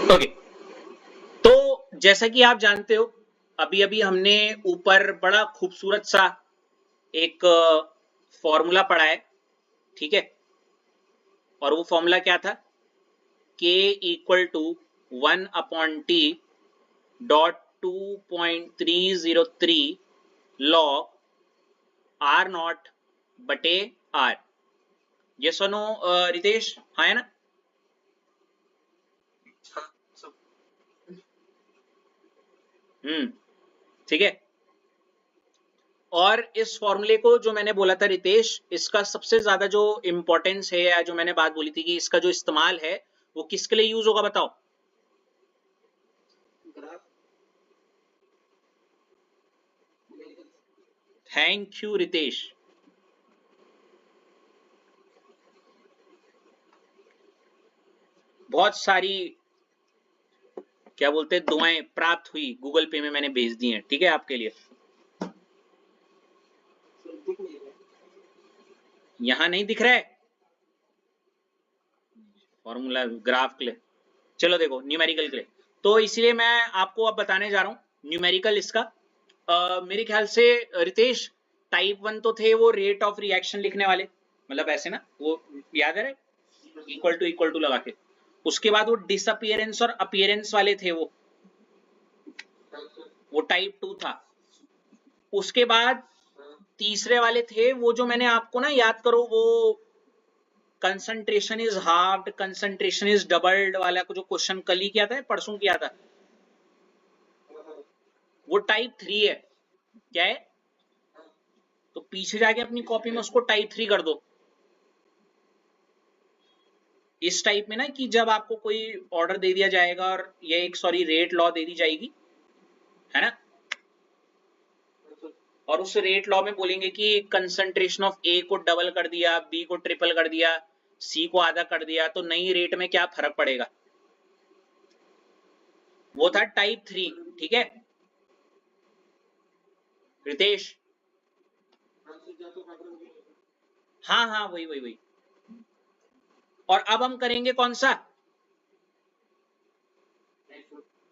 Okay, तो जैसा कि आप जानते हो, अभी अभी हमने ऊपर बड़ा खूबसूरत सा एक फॉर्मूला पढ़ा है, ठीक है। और वो फॉर्मूला क्या था? K equal to 1/T dot 2.303 log R naught बटे R। ये सुनो रितेश, हाँ है ना? ठीक है। और इस फॉर्मूले को जो मैंने बोला था रितेश, इसका सबसे ज्यादा जो इंपॉर्टेंस है, या जो मैंने बात बोली थी कि इसका जो इस्तेमाल है वो किसके लिए यूज होगा, बताओ? Thank you Ritesh. बहुत सारी क्या बोलते हैं दुआएं प्राप्त हुई, गूगल पे में मैंने भेज दी हैं, ठीक है, आपके लिए। यहां नहीं दिख रहा है फॉर्मूला ग्राफ के लिए? चलो देखो, न्यूमेरिकल के लिए तो इसलिए मैं आपको अब बताने जा रहा हूं न्यूमेरिकल इसका। मेरे ख्याल से रितेश, टाइप 1 तो थे वो रेट ऑफ रिएक्शन लिखने वाले, मतलब ऐसे ना, वो याद है, इक्वल टू लगा के। उसके बाद वो डिसअपियरेंस और अपीयरेंस वाले थे, वो टाइप 2 था। उसके बाद तीसरे वाले थे वो, जो मैंने आपको ना, याद करो, वो concentration is halved, concentration is doubled वाला जो क्वेश्चन कल ही किया था, परसों किया था, वो टाइप 3 है। क्या है? तो पीछे जाके अपनी कॉपी में उसको टाइप 3 कर दो। इस टाइप में ना, कि जब आपको कोई ऑर्डर दे दिया जाएगा और ये एक, सॉरी, रेट लॉ दे दी जाएगी, है ना, और उस रेट लॉ में बोलेंगे कि कंसंट्रेशन ऑफ ए को डबल कर दिया, बी को ट्रिपल कर दिया, सी को आधा कर दिया, तो नई रेट में क्या फर्क पड़ेगा, वो था टाइप 3, ठीक है रितेश? हाँ हाँ, वही वही वही। और अब हम करेंगे कौन सा?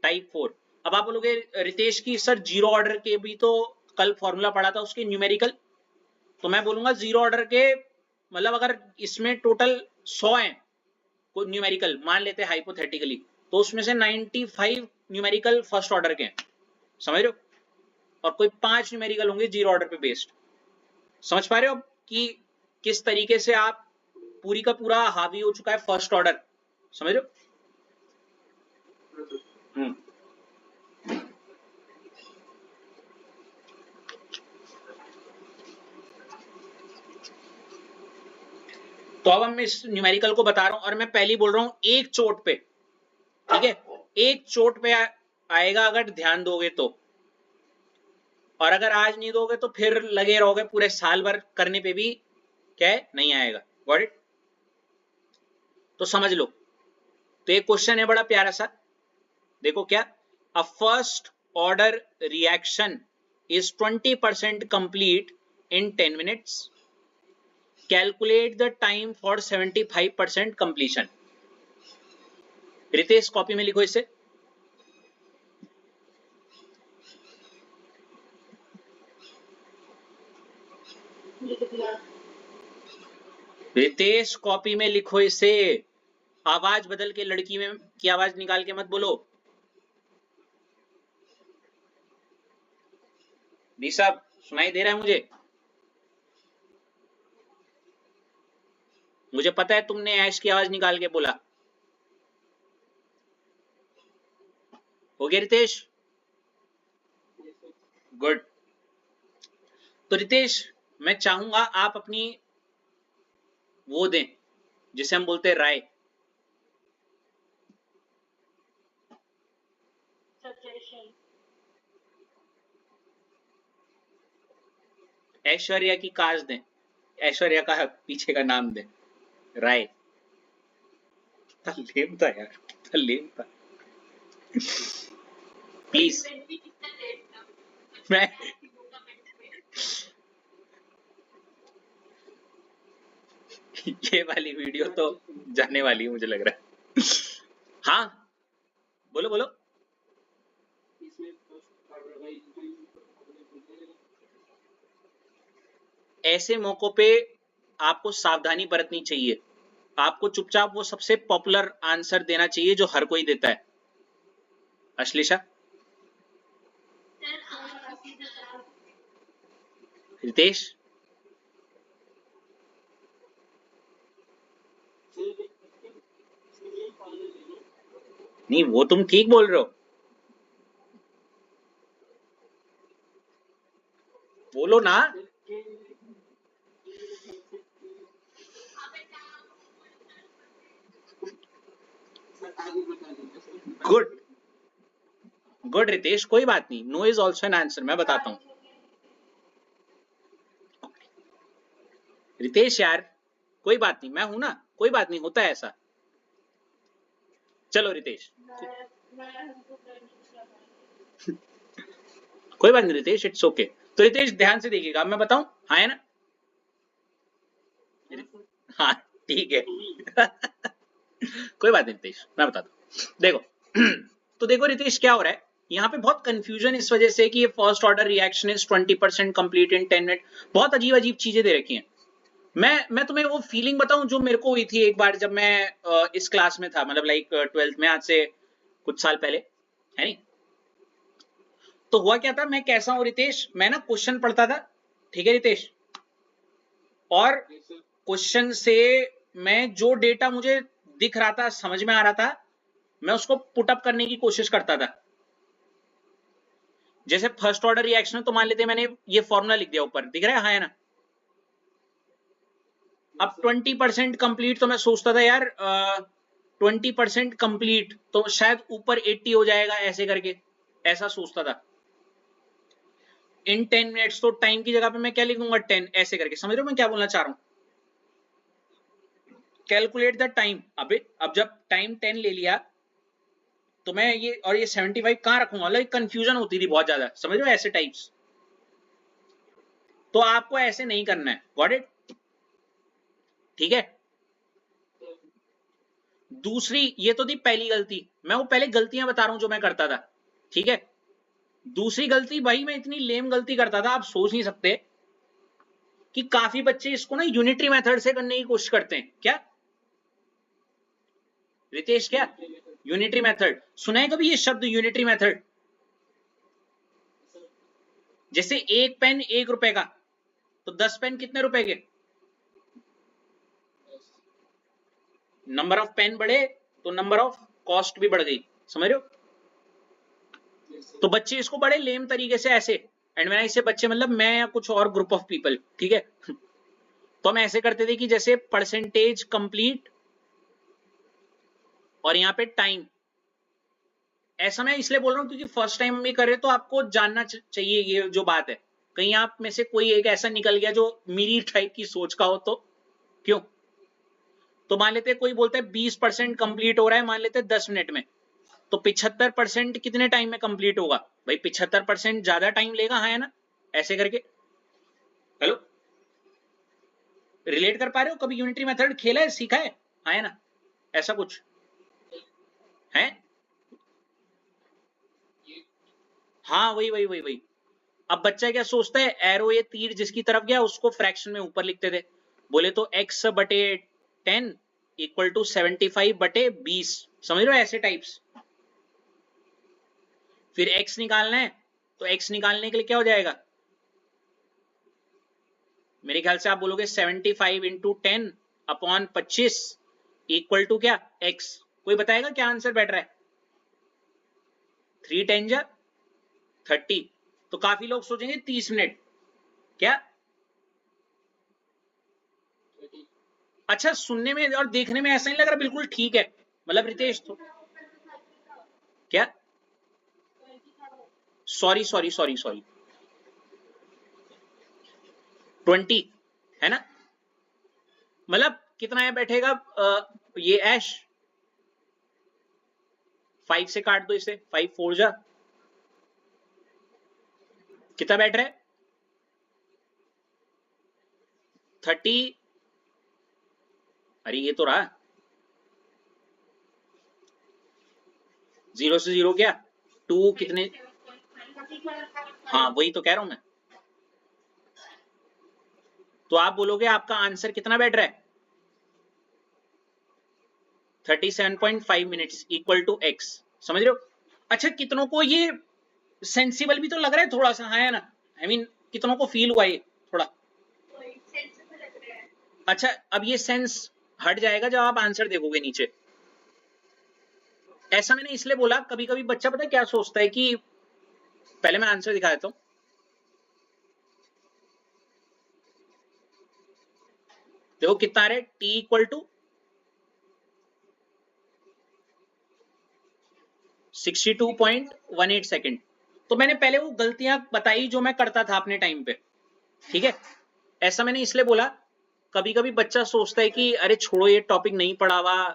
टाइप 4। अब आप बोलोगे रितेश की सर जीरो ऑर्डर के भी तो कल फॉर्मूला पढ़ा था उसके न्यूमेरिकल, तो मैं बोलूंगा जीरो ऑर्डर के, मतलब अगर इसमें टोटल 100 हैं कोई न्यूमेरिकल, मान लेते हैं हाइपोथेटिकली, तो उसमें से 95 न्यूमेरिकल फर्स्ट ऑर्डर के हैं, समझ रहे हो? और कोई 5 न्यूमेरिकल होंगे जीरो ऑर्डर पे बेस्ड। समझ पा रहे हो कि किस तरीके से आप पूरी का पूरा हावी हो चुका है फर्स्ट ऑर्डर, समझ रहे हो? हम्म। तो अब हम इस न्यूमेरिकल को बता रहा हूं, और मैं पहले बोल रहा हूं एक चोट पे, ठीक है, एक चोट पे आएगा अगर ध्यान दोगे तो, और अगर आज नहीं दोगे तो फिर लगे रहोगे पूरे साल भर करने पे भी, क्या है, नहीं आएगा। Got it? तो समझ लो। तो एक क्वेश्चन है बड़ा प्यारा सा, देखो क्या, a first order reaction is 20% complete in 10 minutes, calculate the time for 75% completion. Ritesh copy में लिखो इसे। रितेश कॉपी में लिखो इसे। आवाज बदल के लड़की में की आवाज निकाल के मत बोलो। दी साहब, सुनाई दे रहा है मुझे? मुझे पता है तुमने ऐश की आवाज निकाल के बोला। हो गया रितेश? गुड। तो रितेश, मैं चाहूंगा आप अपनी वो दें, जिसे हम बोलते हैं राय। ऐश्वर्या की काज दें, ऐश्वर्या का पीछे का नाम दें, राय। लेम था यार, लेम था, प्लीज। मैं ये वाली वीडियो तो जाने वाली है, मुझे लग रहा है। हाँ, बोलो बोलो। ऐसे मौकों पे आपको सावधानी बरतनी चाहिए। आपको चुपचाप वो सबसे पॉपुलर आंसर देना चाहिए जो हर कोई देता है। अश्लेषा, रितेश, नहीं वो तुम ठीक बोल रहे हो, बोलो ना। गुड, गुड रितेश, कोई बात नहीं, no is also an answer, मैं बताता हूँ। रितेश यार, कोई बात नहीं, मैं हूं ना, कोई बात नहीं, होता है ऐसा। चलो रितेश, कोई बात नहीं रितेश, इट्स ओके। तो रितेश ध्यान से देखिएगा, मैं बताऊं, हाँ है ना? हाँ ठीक है। कोई बात नहीं रितेश, मैं बताता हूँ, देखो। तो देखो रितेश, क्या हो रहा है यहाँ पे, बहुत कंफ्यूजन इस वजह से कि ये first order reaction is 20% complete in 10 minute, बहुत अजीब अजीब चीजें दे रखी हैं। मैं तुम्हें वो फीलिंग बताऊं जो मेरे को हुई थी एक बार जब मैं इस क्लास में था, मतलब लाइक 12th में, आज से कुछ साल पहले, है नहीं? तो हुआ क्या था, मैं कैसा हूं रितेश, मैं ना क्वेश्चन पढ़ता था, ठीक है रितेश, और क्वेश्चन से मैं जो डेटा मुझे दिख रहा था, समझ में आ रहा था, मैं उसको पुट अप करने की कोशिश करता था। जैसे फर्स्ट ऑर्डर रिएक्शन तो मान लेते मैंने ये फॉर्मूला लिख दिया, ऊपर दिख रहा है, हाँ है ना? अब 20% कंप्लीट, तो मैं सोचता था यार 20% कंप्लीट तो शायद ऊपर 80 हो जाएगा, ऐसे करके ऐसा सोचता था। इन 10 मिनट्स, तो टाइम की जगह पे मैं क्या लिखूंगा, 10, ऐसे करके। समझ रहे हो मैं क्या बोलना चाह रहा हूँ? Calculate the time. अबे अब जब टाइम 10 ले लिया, तो मैं ये और ये 75 कहाँ रखूंगा, मतलब कंफ्यूजन होती थी बहुत ज्यादा, समझ रहे हो, ऐसे टाइप्स। तो आपको ऐसे नहीं करना है, गॉट इट? ठीक है। दूसरी, ये तो थी पहली गलती, मैं वो पहले गलतियां बता रहा हूं जो मैं करता था, ठीक है? दूसरी गलती, भाई मैं इतनी लेम गलती करता था, आप सोच नहीं सकते, कि काफी बच्चे इसको ना यूनिटरी मेथड से करने की कोशिश करते हैं। क्या रितेश, क्या यूनिटरी मेथड सुना है कभी, ये शब्द यूनिटरी मेथड? जैसे एक पेन 1 रुपए का, तो 10 पेन कितने रुपए के? नंबर ऑफ पेन बढ़े तो नंबर ऑफ कॉस्ट भी बढ़ गई, समझ रहे हो? तो बच्चे इसको बड़े लेम तरीके से ऐसे, एंड मैंने इससे बच्चे मतलब मैं या कुछ और ग्रुप ऑफ पीपल, ठीक है, तो हम ऐसे करते थे कि जैसे परसेंटेज कंप्लीट और यहाँ पे टाइम। ऐसा मैं इसलिए बोल रहा हूँ क्योंकि फर्स्ट टाइम हम ये कर रहे, तो आपको जानना चाहिए ये जो बात है, कहीं आप में से कोई एक ऐसा निकल गया जो मेरी टाइप की सोच का हो तो। क्यों? तो मान लेते कोई बोलता है 20% कंप्लीट हो रहा है, मान लेते 10 मिनट में, तो 75% कितने टाइम में कंप्लीट होगा? भाई 75% ज्यादा टाइम लेगा, हाँ है ना? ऐसे करके। हेलो, रिलेट कर पा रहे हो? कभी यूनिटरी मेथड खेला है, सीखा है, हाँ है ना? ऐसा कुछ है? हाँ वही वही वही वही। अब बच्चा क्या सोचता है, एरो ये तीर जिसकी तरफ गया उसको फ्रैक्शन में ऊपर लिखते थे, बोले तो x/10 इक्वल टू 75/20, समझ रहे हो, ऐसे टाइप्स। फिर x निकालना है, तो x निकालने के लिए क्या हो जाएगा, मेरे ख्याल से आप बोलोगे 75 इंटू 10 अपॉन 25 इक्वल टू क्या, x। कोई बताएगा क्या आंसर बैठ रहा है? 3×10 = 30। तो काफी लोग सोचेंगे 30 मिनट। क्या? अच्छा, सुनने में और देखने में ऐसा नहीं लग रहा, बिल्कुल ठीक है, मतलब रितेश तो क्या, सॉरी सॉरी सॉरी सॉरी, 20 है ना? मतलब कितना है बैठेगा, ये ऐश 5 से काट दो इसे, 5×4 कितना बैठ रहा है, 30। अरे ये तो रहा, 0 से 0 क्या 2 कितने, हाँ वही तो कह रहा हूं मैं। तो आप बोलोगे आपका आंसर कितना बैठ रहा है 37.5 मिनट्स इक्वल टू x, समझ रहे हो। अच्छा कितनों को ये सेंसिबल भी तो लग रहा है थोड़ा सा, है ना, आई मीन कितनों को फील हुआ ये थोड़ा। अच्छा अब ये सेंस हट जाएगा जब आप आंसर देखोगे नीचे। ऐसा मैंने इसलिए बोला, कभी कभी बच्चा पता है क्या सोचता है कि, पहले मैं आंसर दिखा देता हूं। देखो कितना आ रहा है t इक्वल टू 62.18 सेकेंड। तो मैंने पहले वो गलतियां बताई जो मैं करता था अपने टाइम पे, ठीक है। ऐसा मैंने इसलिए बोला, कभी कभी बच्चा सोचता है कि अरे छोड़ो ये टॉपिक नहीं पढ़ा हुआ,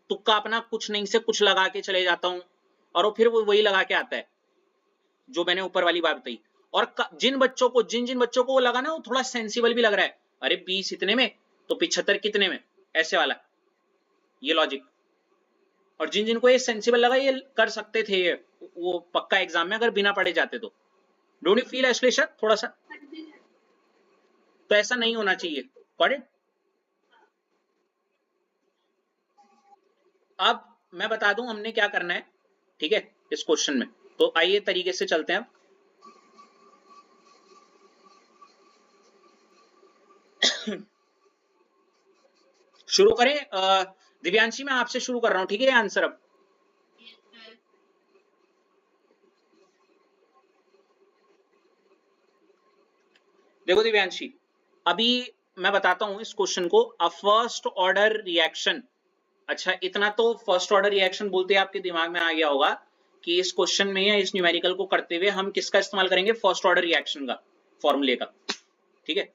तुक्का अपना कुछ नहीं से कुछ लगा के चले जाता हूं, और वो फिर वो वही लगा के आता है जो मैंने ऊपर वाली बात बताई। और जिन बच्चों को जिन बच्चों को वो लगा ना, वो थोड़ा सेंसिबल भी लग रहा है, अरे 20 इतने में तो 75 कितने में, ऐसे वाला ये लॉजिक। और जिन जिनको ये सेंसिबल लगा ये कर सकते थे ये, वो पक्का एग्जाम में अगर बिना पढ़े जाते तो। डोंट यू फील एश्लेषा थोड़ा सा, तो ऐसा नहीं होना चाहिए। Got it. अब मैं बता दूं हमने क्या करना है, ठीक है, इस क्वेश्चन में। तो आइए तरीके से चलते हैं अब। शुरू करें। दिव्यांशी मैं आपसे शुरू कर रहा हूं, ठीक है, आंसर अब। देखो दिव्यांशी, अभी मैं बताता हूं इस क्वेश्चन को, अ फर्स्ट ऑर्डर रिएक्शन। अच्छा इतना तो फर्स्ट ऑर्डर रिएक्शन बोलते आपके दिमाग में आ गया होगा कि इस क्वेश्चन में या इस न्यूमेरिकल को करते हुए हम किसका इस्तेमाल करेंगे, फर्स्ट ऑर्डर रिएक्शन का, फॉर्मूले का, ठीक है।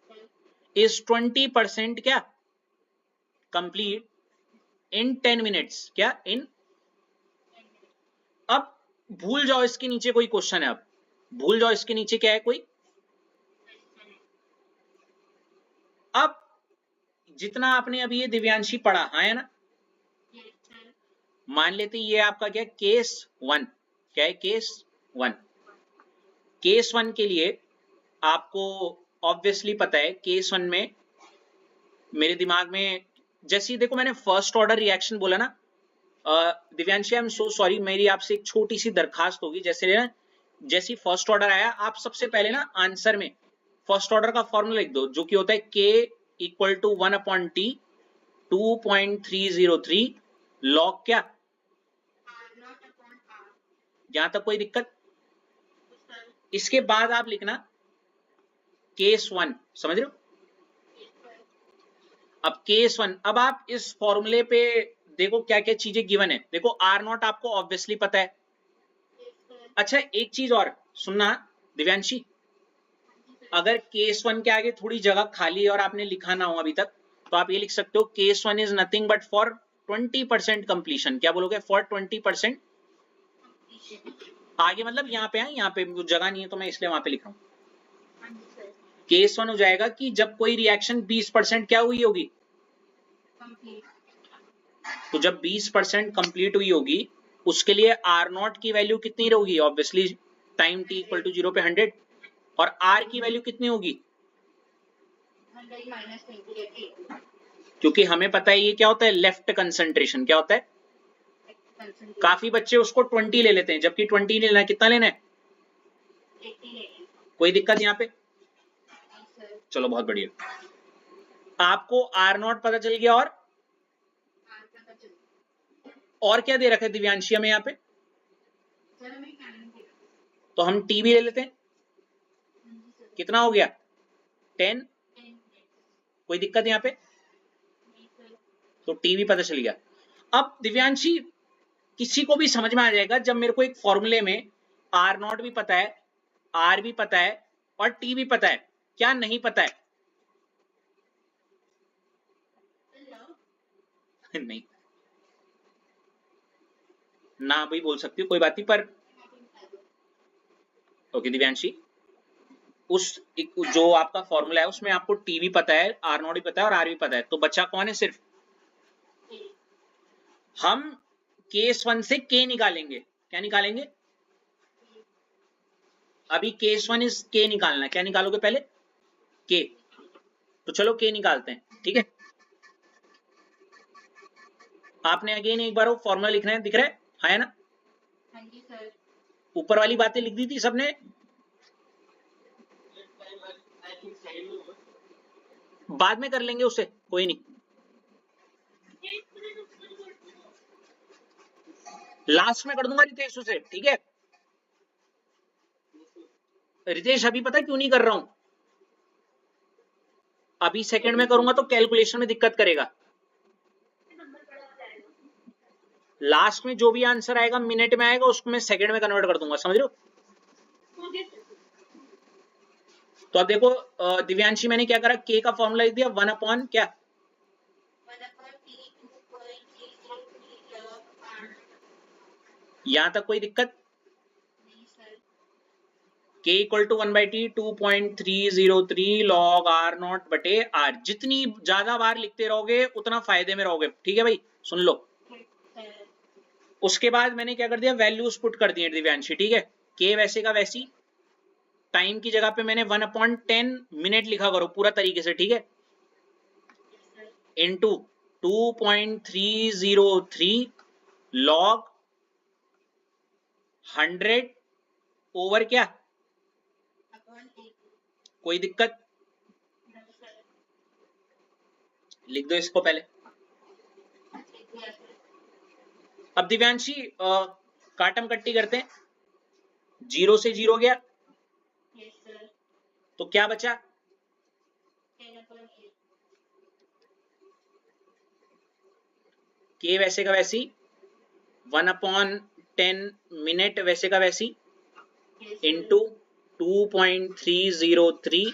इज 20% क्या कंप्लीट इन 10 मिनट्स, क्या इन। अब भूल जाओ इसके नीचे कोई क्वेश्चन है, अब भूल जाओ इसके नीचे क्या है कोई। अब जितना आपने अभी ये दिव्यांशी पढ़ा, हाँ है ना, मान लेते ये आपका क्या केस 1, क्या है केस 1। केस 1 के लिए आपको ऑब्वियसली पता है, केस 1 में मेरे दिमाग में जैसे ही देखो मैंने फर्स्ट ऑर्डर रिएक्शन बोला ना, Divyanshi I am so sorry, मेरी आपसे एक छोटी सी दरखास्त होगी, जैसे ना जैसे फर्स्ट ऑर्डर आया आप सबसे पहले ना आंसर में फर्स्ट ऑर्डर का फॉर्मूला लिख दो, जो कि होता है k equal to 1/t 2.303 log क्या। यहां तक कोई दिक्कत। इसके बाद आप लिखना केस 1, समझ रहे हो। अब केस 1, अब आप इस फॉर्मूले पे देखो क्या क्या चीजें गिवन है। देखो आर नॉट आपको ऑब्वियसली पता है। अच्छा एक चीज और सुनना दिव्यांशी, अगर केस 1 के आगे थोड़ी जगह खाली है और आपने लिखा ना हो अभी तक, तो आप ये लिख सकते हो case 1 is nothing but for 20% completion. क्या बोलोगे, फॉर 20%। आगे मतलब यहाँ पे है, यहाँ पे जगह नहीं है तो मैं इसलिए वहां पे लिख रहा हूँ। केस 1 हो जाएगा कि जब कोई रिएक्शन 20% क्या हुई होगी, तो जब 20% कंप्लीट हुई होगी उसके लिए आर नॉट की वैल्यू कितनी होगी, obviously time T equal to 0 पे 100, और आर की वैल्यू कितनी होगी, क्योंकि हमें पता है ये क्या होता है, लेफ्ट कंसंट्रेशन क्या होता है। काफी बच्चे उसको 20 ले लेते हैं, जबकि 20 नहीं लेना, कितना लेना है, कोई दिक्कत यहाँ पे। चलो बहुत बढ़िया, आपको आर नॉट पता चल गया, और क्या दे रखा है दिव्यांशी हमें यहाँ पे, तो हम टी भी ले लेते हैं, कितना हो गया 10, कोई दिक्कत यहाँ पे, तो टी भी पता चल गया। अब दिव्यांशी किसी को भी समझ में आ जाएगा जब मेरे को एक फॉर्मूले में आर नॉट भी पता है, आर भी पता है और टी भी पता है, क्या नहीं पता है नहीं ना भी बोल सकती हो, कोई बात नहीं, पर ओके दिव्यांशी, उस जो आपका फॉर्मूला है उसमें आपको टी भी पता है, आर नॉट भी पता है और आर भी पता है, तो बच्चा कौन है, सिर्फ हम केस 1 से के निकालेंगे। क्या निकालेंगे? अभी केस 1 इज के निकालना है। क्या निकालोगे पहले? के। तो चलो के निकालते हैं, ठीक है। आपने अगेन एक बार वो फॉर्मूला लिखना है, दिख रहा है? है ना? हाँ जी सर। ऊपर वाली बातें लिख दी थी सबने? बाद में कर लेंगे उसे, कोई नहीं। लास्ट में कर दूंगा रितेश उसे, ठीक है। रितेश अभी पता क्यों नहीं कर रहा हूं? अभी सेकंड में करूंगा तो कैलकुलेशन में दिक्कत करेगा। लास्ट में जो भी आंसर आएगा मिनट में आएगा, उसको मैं सेकंड में कन्वर्ट कर दूंगा, समझ रहे हो? तो अब देखो दिव्यांशी, मैंने क्या करा, के का फॉर्मूला लिख दिया 1 अपॉन क्या, यहां तक कोई दिक्कत? k equal to 1/t 2.303 log r naught बटे r। जितनी ज्यादा बार लिखते रहोगे उतना फायदे में रहोगे, ठीक है भाई, सुन लो। उसके बाद मैंने क्या कर दिया, वैल्यूज पुट कर दिए दिव्यांशी, ठीक है। k वैसे का वैसी, टाइम की जगह पे मैंने 1/10 मिनट लिखा करो पूरा तरीके से, ठीक है। इनटू 2.303 log 100 ओवर क्या, कोई दिक्कत? लिख दो इसको पहले। अब दिव्यांशी काटम कट्टी करते हैं, 0 से 0 गया तो क्या बचा, के वैसे का वैसी 1/10 मिनट वैसे का वैसी इंटू 2.303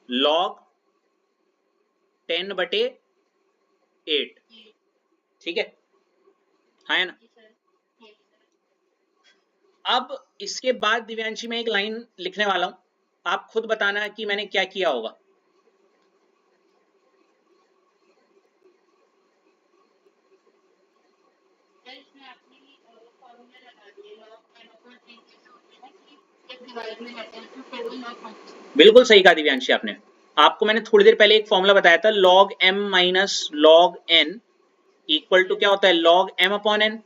log 10/8, ठीक है। हाँ है ना? अब इसके बाद दिव्यांशी मैं एक लाइन लिखने वाला हूं, आप खुद बताना कि मैंने क्या किया होगा। बिल्कुल सही कहा दिव्यांशी आपने। आपको मैंने थोड़ी देर पहले एक फॉर्मूला बताया था, log m minus log n equal to क्या होता है, log m अपॉन n।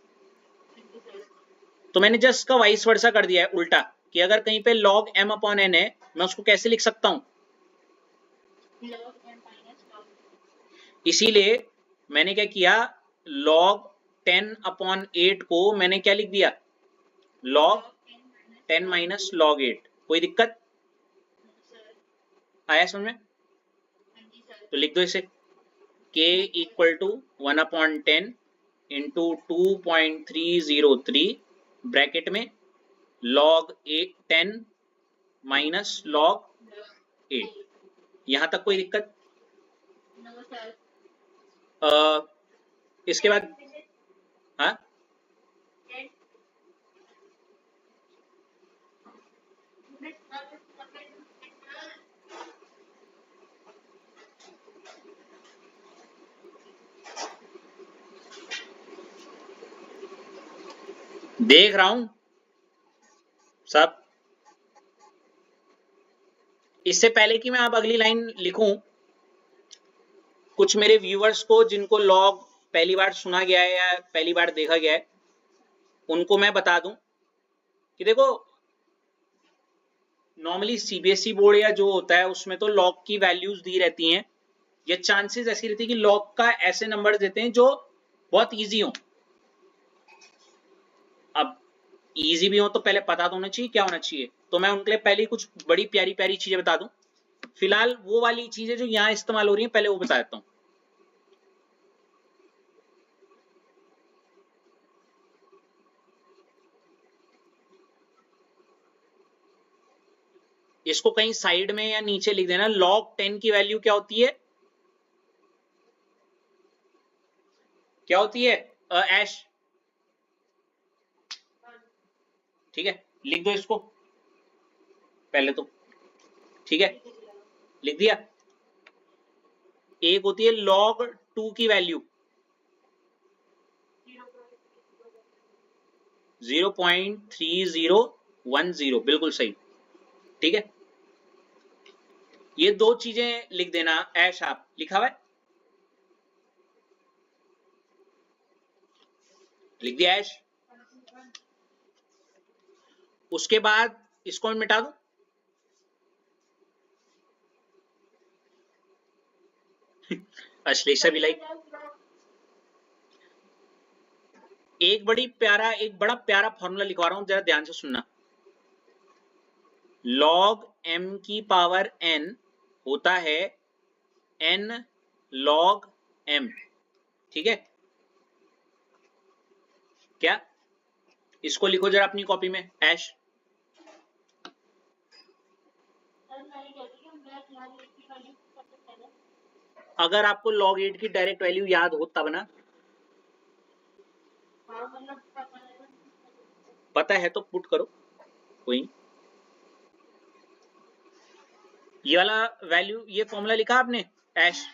तो मैंने जस्ट इसका वाइस वर्सा कर दिया है, उल्टा, कि अगर कहीं पे log m अपॉन n है, मैं उसको कैसे लिख सकता हूं, इसीलिए मैंने क्या किया, log 10 अपॉन 8 को मैंने क्या लिख दिया, log 10 माइनस log 8। कोई दिक्कत आया समझ में? तो लिख दो इसे, k equal to 1/10 into 2.303 bracket में log 10 माइनस log 8। यहां तक कोई दिक्कत? इसके बाद हाँ, देख रहा हूं सब। इससे पहले कि मैं अब अगली लाइन लिखूं, कुछ मेरे व्यूअर्स को जिनको लॉग पहली बार सुना गया है या पहली बार देखा गया है, उनको मैं बता दूं कि देखो, नॉर्मली सीबीएसई बोर्ड या जो होता है उसमें तो लॉग की वैल्यूज दी रहती हैं, या चांसेस ऐसी रहती है कि लॉग का ऐसे नंबर देते हैं जो बहुत इजी हो। अब इजी भी हो तो पहले पता तो होना चाहिए क्या होना चाहिए, तो मैं उनके लिए पहले कुछ बड़ी प्यारी प्यारी चीजें बता दूं। फिलहाल वो वाली चीजें जो यहां इस्तेमाल हो रही हैं पहले वो बता देता हूं। इसको कहीं साइड में या नीचे लिख देना, log 10 की वैल्यू क्या होती है, क्या होती है ऐश, ठीक है, लिख दो इसको पहले तो, ठीक है, लिख दिया। एक होती है log 2 की वैल्यू, 0.3010, बिल्कुल सही। ठीक है, ये दो चीजें लिख देना ऐश, आप लिखा हुआ है, लिख दिया ऐश। उसके बाद इसको मैं मिटा दूं, अश्लेषा भी लाइक। एक बड़ा प्यारा फॉर्मूला लिखवा रहा हूं, जरा ध्यान से सुनना। log m की पावर n होता है n log m, ठीक है क्या? इसको लिखो जरा अपनी कॉपी में ऐश। अगर आपको log 8 की डायरेक्ट वैल्यू याद हो तब ना, पता है तो पुट करो, कोई ये वाला वैल्यू, ये फॉर्मूला लिखा आपने ऐश।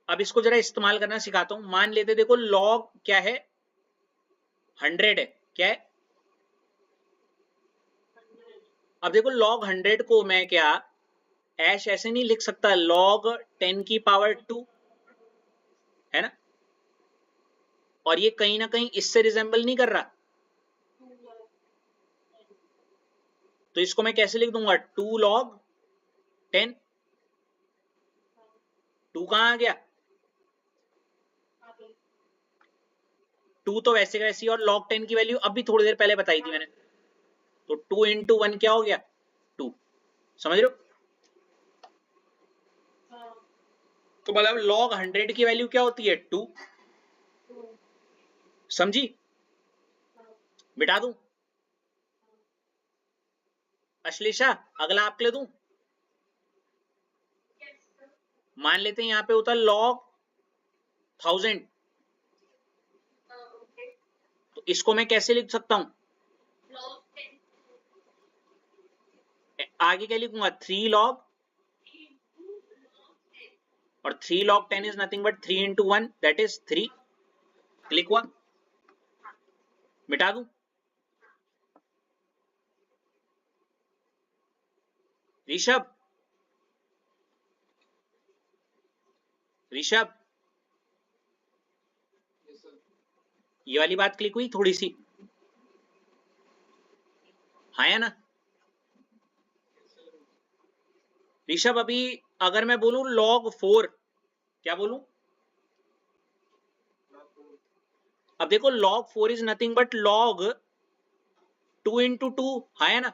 अब इसको जरा इस्तेमाल करना सिखाता हूं। मान लेते देखो log क्या है, 100 है, क्या है? अब देखो log 100 को मैं क्या ऐश ऐसे नहीं लिख सकता, log 10 की पावर 2, है ना? और ये कहीं ना कहीं इससे रिजेंबल नहीं कर रहा, तो इसको मैं कैसे लिख दूंगा, 2 log 10। 2 कहां आ गया, 2 तो वैसे का वैसे ही, और log 10 की वैल्यू अभी थोड़ी देर पहले बताई थी मैंने, तो 2 इंटू 1 क्या हो गया, 2। समझ रहे हो? तो मतलब log 100 की वैल्यू क्या होती है, 2। समझी? मिटा दूं अश्लेषा, अगला आपके लिए दूं? मान लेते हैं यहाँ पे होता log 1000, तो इसको मैं कैसे लिख सकता हूं, आगे क्या लिखूंगा, 3 log, और 3 log 10 is nothing but 3 into 1 that is 3। Click हुआ, मिटा दूं ऋषभ, ऋषभ ये वाली बात क्लिक हुई थोड़ी सी, हाँ या ना? ऋषभ अभी अगर मैं बोलूं log 4, क्या बोलूं? अब देखो log 4 is nothing but log 2 into 2, हाँ या ना?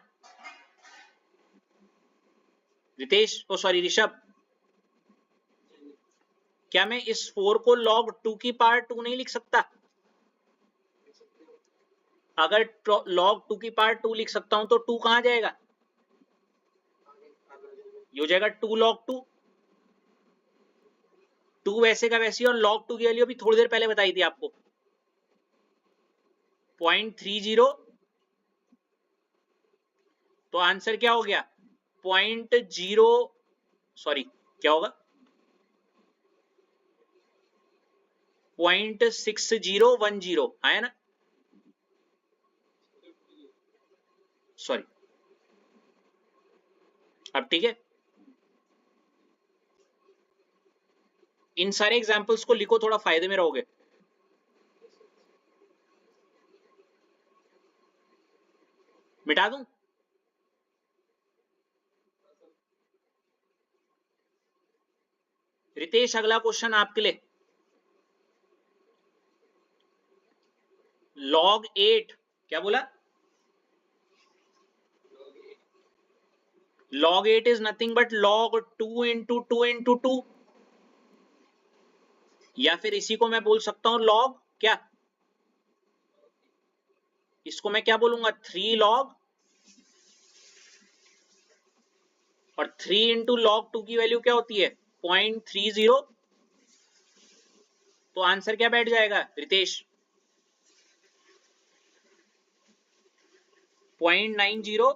रितेश, ओ सॉरी ऋषभ, क्या मैं इस 4 को log 2 की पावर 2 नहीं लिख सकता? अगर log 2 की पावर 2 लिख सकता हूं तो 2 कहां जाएगा, ये हो जाएगा 2 log 2। 2 वैसे का वैसे, और log 2 की वैल्यू अभी थोड़ी देर पहले बताई थी आपको, 0.30, तो आंसर क्या हो गया, 0.0, सॉरी क्या होगा, 0.6010, है ना? सॉरी, अब ठीक है, इन सारे एग्जांपल्स को लिखो, थोड़ा फायदे में रहोगे। मिटा दूं? रितेश अगला क्वेश्चन आपके लिए, log 8, क्या बोला, log 8 is nothing but log 2 into 2 into 2, या फिर इसी को मैं बोल सकता हूं log क्या, इसको मैं क्या बोलूंगा, 3 log, और 3 इंटू log 2 की वैल्यू क्या होती है, 0.30, तो आंसर क्या बैठ जाएगा रितेश, 0.90,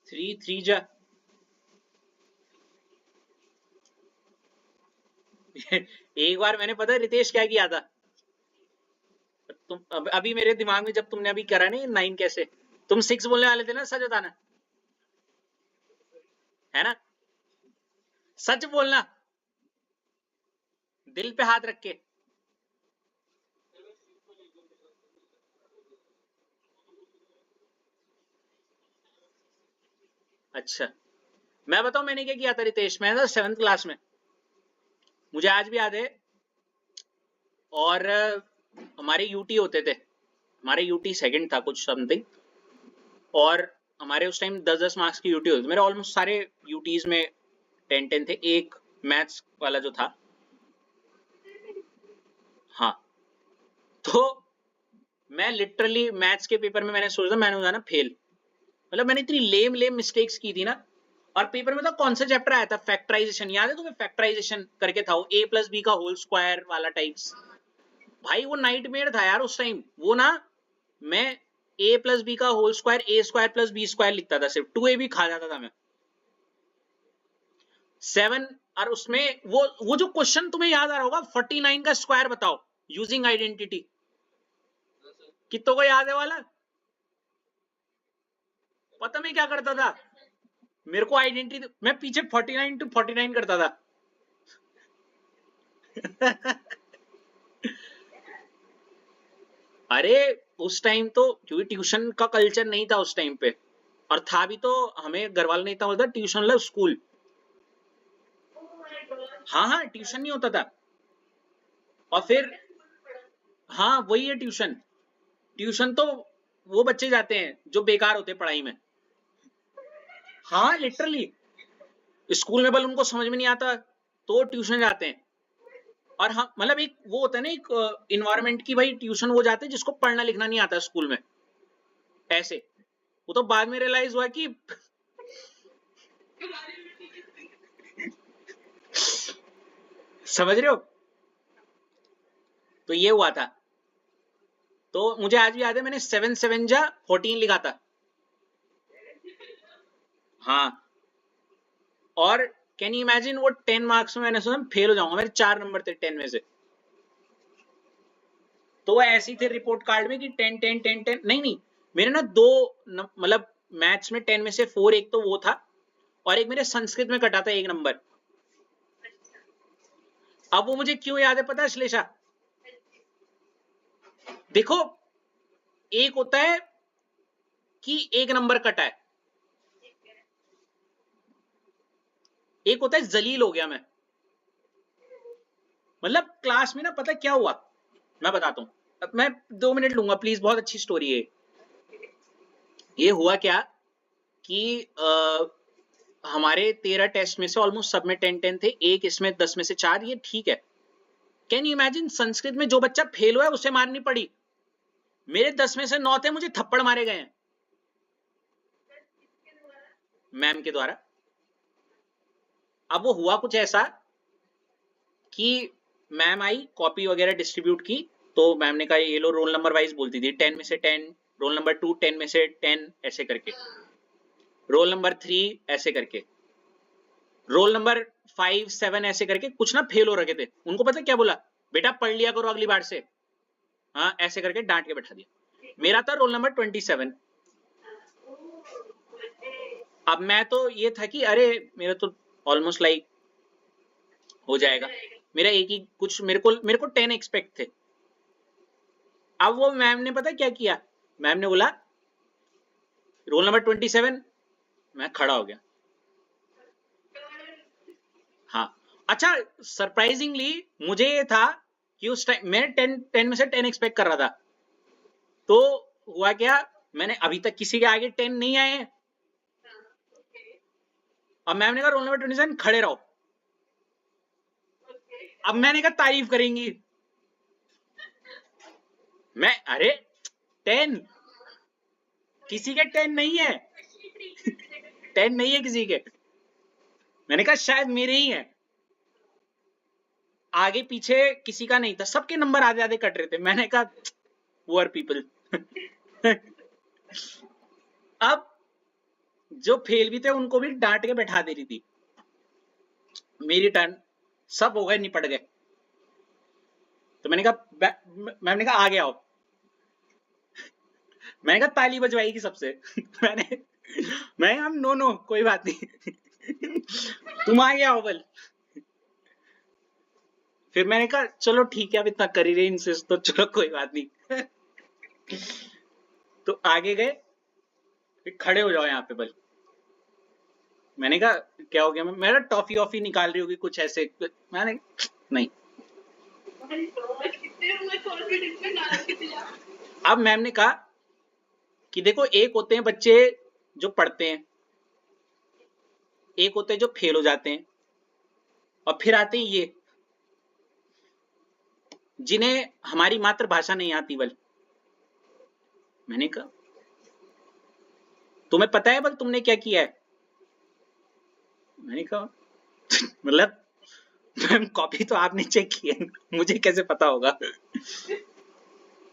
3 3 जा, एक बार मैंने पता है रितेश क्या किया था, तुम अभी मेरे दिमाग में जब तुमने अभी करा नहीं 9 कैसे, तुम 6 बोलने वाले थे ना, सच बताना, है ना, सच बोलना, दिल पे हाथ रख के। अच्छा, मैं बताऊं मैंने क्या किया था रितेश, मैं था 7th क्लास में, मुझे आज भी याद है। और हमारे यूटी होते थे, हमारे यूटी सेकंड था कुछ समथिंग, और हमारे उस टाइम 10-10 मार्क्स की यूटी होती थी, मेरे ऑलमोस्ट सारे यूटीज में 10-10 थे, एक मैथ्स वाला जो था। हाँ, तो मैं लिटरली मैथ्स के पेपर में मैंने सोचा मैंने हो जाना फेल, मतलब मैंने इतनी लेम लेम मिस्टेक्स की थी ना। और पेपर में तो कौन सा चैप्टर आया था, फैक्टराइजेशन, याद है तुम्हें, फैक्टराइजेशन करके था वो, a प्लस बी का होल स्क्वायर वाला टाइप्स। भाई वो नाइटमेयर था यार उस टाइम, वो ना मैं a प्लस बी का होल स्क्वायर, ए स्क्वायर प्लस बी स्क्वायर लिखता था, सिर्फ 2a भी खा जाता था मैं 7। और उसमें वो जो क्वेश्चन तुम्हें याद आ रहा होगा, 49 का स्क्वायर बताओ यूजिंग आइडेंटिटी, कितनों को याद है वाला? पता मैं क्या करता था, मेरे को आइडेंटिटी, मैं पीछे 49 to 49 करता था। अरे उस टाइम तो क्योंकि ट्यूशन का कल्चर नहीं था उस टाइम पे, और था भी तो हमें घर वाले नहीं था बोलता ट्यूशन लो स्कूल। हाँ हाँ, ट्यूशन नहीं होता था। और फिर हाँ वही है ट्यूशन, ट्यूशन तो वो बच्चे जाते हैं जो बेकार होते हैं पढ़ाई में। हाँ लिटरली, स्कूल में बल उनको समझ में नहीं आता तो ट्यूशन जाते हैं। और हाँ मतलब एक वो होता है ना, एक इन्वायरमेंट की, भाई ट्यूशन वो जाते हैं जिसको पढ़ना लिखना नहीं आता स्कूल में, ऐसे। वो तो बाद में रियलाइज हुआ कि समझ रहे हो, तो ये हुआ था। तो मुझे आज भी याद है मैंने 7 7 जा 14 लिखा था। हाँ, और कैन यू इमेजिन वो 10 मार्क्स में मैंने सोचा फेल हो जाऊंगा, मेरे 4 नंबर थे 10 में से। तो वो ऐसी थे रिपोर्ट कार्ड में कि 10 10 10 10, नहीं नहीं, मेरे ना दो मतलब मैथ्स में 10 में से 4, एक तो वो था, और एक मेरे संस्कृत में कटा था 1 नंबर। अब वो मुझे क्यों याद है पता है श्लेषा, देखो, एक होता है कि 1 नंबर कटा है, एक होता है जलील हो गया मैं। मतलब क्लास में ना पता क्या हुआ, मैं बताता हूँ, अब मैं 2 मिनट लूंगा प्लीज, बहुत अच्छी स्टोरी है। ये हुआ क्या कि हमारे 13 टेस्ट में से ऑलमोस्ट सब में 10 10 थे, एक इसमें 10 में से 4, ये ठीक है। कैन यू इमेजिन संस्कृत में जो बच्चा फेल हुआ है उसे मारनी पड़ी, मेरे 10 में से 9 थे, मुझे थप्पड़ मारे गए हैं मैम के द्वारा। अब वो हुआ कुछ ऐसा कि मैम आई, कॉपी वगैरह डिस्ट्रीब्यूट की, तो मैम ने कहा ये लो, रोल नंबर वाइज बोलती थी, 10 में से 10, रोल नंबर 2 10 में से 10, ऐसे करके, रोल नंबर 3 ऐसे करके, रोल नंबर 5 7 ऐसे करके, कुछ ना फेल हो रखे थे, उनको पता क्या बोला, बेटा पढ़ लिया करो अगली बार से, हाँ ऐसे करके डांट के बैठा दिया। मेरा था रोल नंबर 27। अब मैं तो ये था कि अरे मेरा तो ऑलमोस्ट लाइक हो जाएगा, मेरा एक ही कुछ, मेरे को 10 एक्सपेक्ट थे। अब वो मैम ने पता क्या किया, मैम ने बोला रोल नंबर 27, मैं खड़ा हो गया। हाँ, अच्छा, सरप्राइजिंगली मुझे ये था कि उस टाइम मैं 10 में से 10 एक्सपेक्ट कर रहा था, तो हुआ क्या, मैंने अभी तक किसी के आगे 10 नहीं आए हैं। अब मैम ने कहा रोल नंबर 27 खड़े रहो। अब मैंने कहा तारीफ करेंगी, मैं अरे 10, किसी के 10 नहीं है, 10 नहीं है किसी के, मैंने कहा शायद मेरे ही है, आगे पीछे किसी का नहीं था, सबके नंबर आधे आधे कट रहे थे। मैंने कहा पुअर पीपल। अब जो फेल भी थे उनको भी डांट के बैठा दे रही थी। मेरी टर्न, सब हो गए, निपट गए। तो मैंने कहा, मैम ने कहा आगे आओ। मैंने कहा ताली बजवाएगी सबसे। मैं हम नो नो कोई बात नहीं। तुम आगे आओ बल। फिर मैंने कहा चलो ठीक है, अब इतना कर ही रहे इंसिस्ट तो चलो कोई बात नहीं। तो आगे गए, फिर खड़े हो जाओ यहाँ पे बल। मैंने कहा क्या हो गया, मेरा टॉफी ऑफी निकाल रही होगी कुछ ऐसे। मैंने नहीं। अब मैम ने कहा कि देखो, एक होते हैं बच्चे जो पढ़ते हैं, एक होते हैं जो फेल हो जाते हैं, और फिर आते हैं ये जिन्हें हमारी मातृभाषा नहीं आती बल। मैंने कहा तुम्हें पता है बल तुमने क्या किया है? मैंने कहा मतलब मैम कॉपी तो आपने चेक की है, मुझे कैसे पता होगा?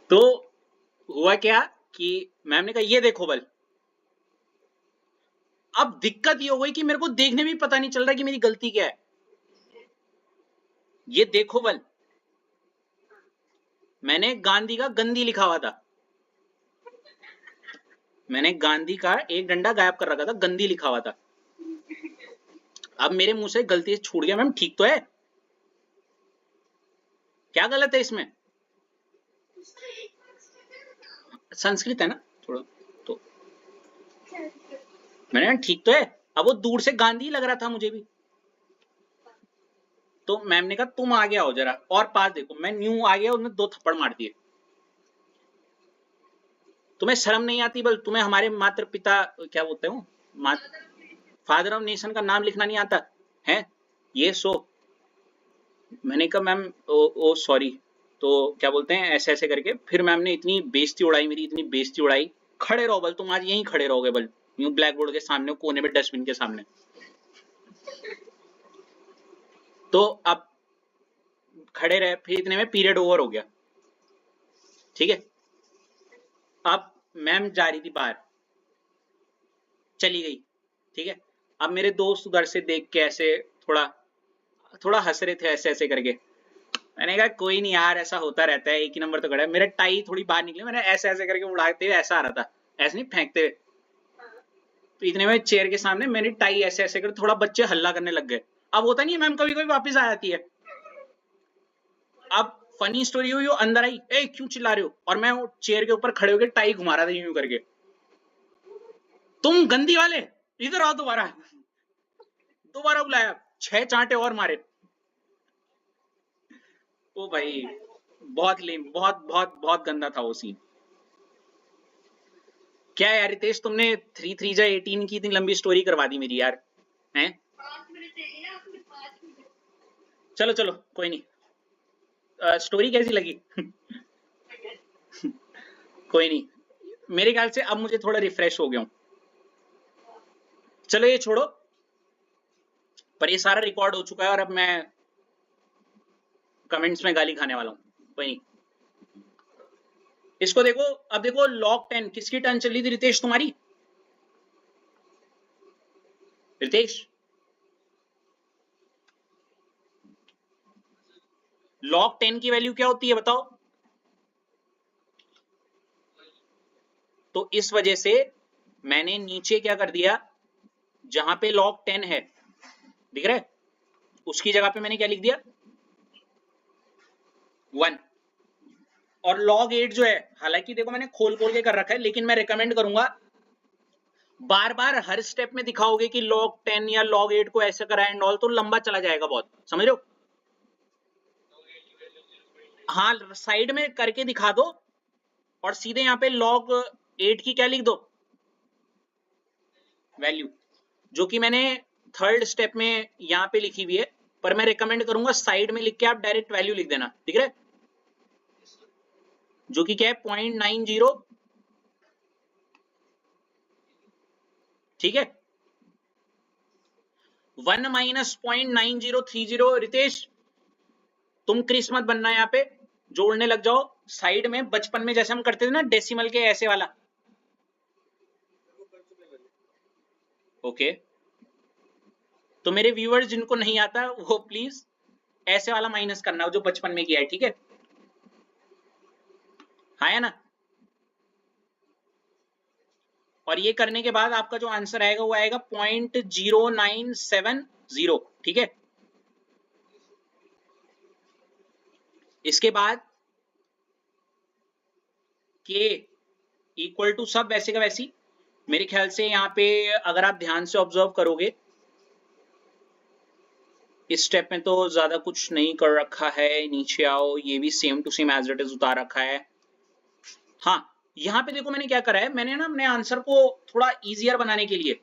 तो हुआ क्या कि मैम ने कहा ये देखो बल। अब दिक्कत ये हो गई कि मेरे को देखने में पता नहीं चल रहा कि मेरी गलती क्या है। ये देखो बल, मैंने गांधी का गंदी लिखा हुआ था। मैंने गांधी का एक डंडा गायब कर रखा था, गंदी लिखा हुआ था। अब मेरे मुंह से गलती से छूट गया। मैम ठीक तो है, क्या गलत है इसमें? संस्कृत है ना थोड़ा तो। मैंने कहा ठीक तो है। अब वो दूर से गांधी लग रहा था मुझे भी। तो मैम ने कहा तुम आगे आओ जरा और पास देखो। मैं न्यू आ गया, उन्होंने 2 थप्पड़ मार दिए। तुम्हें शर्म नहीं आती बल? तुम्हें हमारे मात्र पिता क्या बोलते हो, फादर ऑफ नेशन का नाम लिखना नहीं आता है? ये सो। मैंने कहा मैम ओ सॉरी। तो क्या बोलते हैं, ऐसे ऐसे करके फिर मैम ने इतनी बेइज्जती उड़ाई मेरी, इतनी बेइज्जती उड़ाई। खड़े रहो बल, तुम आज यहीं खड़े रहोगे बल, यूं ब्लैक बोर्ड के सामने, कोने में डस्टबिन के सामने। तो अब खड़े रहे, फिर इतने में पीरियड ओवर हो गया। ठीक है, अब मैम जा रही थी बाहर, चली गई। ठीक है, अब मेरे दोस्त उधर से देख के ऐसे थोड़ा थोड़ा हंस रहे थे ऐसे ऐसे करके। मैंने कहा कोई नहीं यार, ऐसा होता रहता है, एक ही नंबर तो खड़ा है। मेरा टाई थोड़ी बाहर निकली, मैंने ऐसे ऐसे करके उड़ाते हुए ऐसा आ रहा था, ऐसे नहीं फेंकते हुए। तो इतने में चेयर के सामने मेरी टाई ऐसे ऐसे कर, थोड़ा बच्चे हल्ला करने लग गए। अब होता नहीं है, मैम कभी कभी वापस आ जाती है। अब फनी स्टोरी हुई, वो अंदर आई, ए क्यों चिल्ला रहे हो? और मैं चेयर के ऊपर खड़े होकर टाई घुमा रहा था यूं करके। तुम गंदी वाले इधर आओ, दोबारा दोबारा बुलाया, 6 चांटे और मारे। ओ भाई बहुत लेम, बहुत बहुत बहुत गंदा था वो सीन। क्या यार रितेश, तुमने 3 3 जा 18 की इतनी लंबी स्टोरी करवा दी मेरी यार, हैं? चलो चलो कोई नहीं। स्टोरी कैसी लगी? कोई नहीं, मेरे ख्याल से अब मुझे थोड़ा रिफ्रेश हो गया हूं। चलो ये छोड़ो, पर ये सारा रिकॉर्ड हो चुका है और अब मैं कमेंट्स में गाली खाने वाला हूं। कोई नहीं, इसको देखो। अब देखो लॉग 10 किसकी टर्न चल रही थी? रितेश तुम्हारी। रितेश, लॉग 10 की वैल्यू क्या होती है बताओ? तो इस वजह से मैंने नीचे क्या कर दिया, जहां पे log 10 है, दिख रहा है, उसकी जगह पे मैंने क्या लिख दिया, 1। और log 8 जो है, हालांकि देखो मैंने खोल खोल के कर रखा है, लेकिन मैं रिकमेंड करूंगा बार बार हर स्टेप में दिखाओगे कि log 10 या log 8 को ऐसे करा एंड ऑल, तो लंबा चला जाएगा बहुत, समझ रहे हो? हाँ, साइड में करके दिखा दो और सीधे यहाँ पे log 8 की क्या लिख दो, वैल्यू, जो कि मैंने थर्ड स्टेप में यहाँ पे लिखी हुई है। पर मैं रिकमेंड करूंगा साइड में लिख के आप डायरेक्ट वैल्यू लिख देना, ठीक है? जो कि क्या है 0.90, ठीक है? 1 माइनस 0.9030। रितेश तुम क्रिस मत बनना, यहाँ पे जोड़ने लग जाओ साइड में, बचपन में जैसे हम करते थे ना डेसिमल के ऐसे वाला। ओके, तो मेरे व्यूअर्स जिनको नहीं आता वो प्लीज ऐसे वाला माइनस करना है जो बचपन में किया है, ठीक है? हाँ है ना? और ये करने के बाद आपका जो आंसर आएगा वो आएगा 0.0970, ठीक है? इसके बाद के इक्वल टू सब वैसे का वैसी, मेरे ख्याल से यहाँ पे अगर आप ध्यान से ऑब्जर्व करोगे इस स्टेप में तो ज्यादा कुछ नहीं कर रखा है, नीचे आओ, ये भी same to same as it is उतार रखा है। हाँ, यहाँ पे देखो मैंने क्या करा है, मैंने ना अपने आंसर को थोड़ा इजियर बनाने के लिए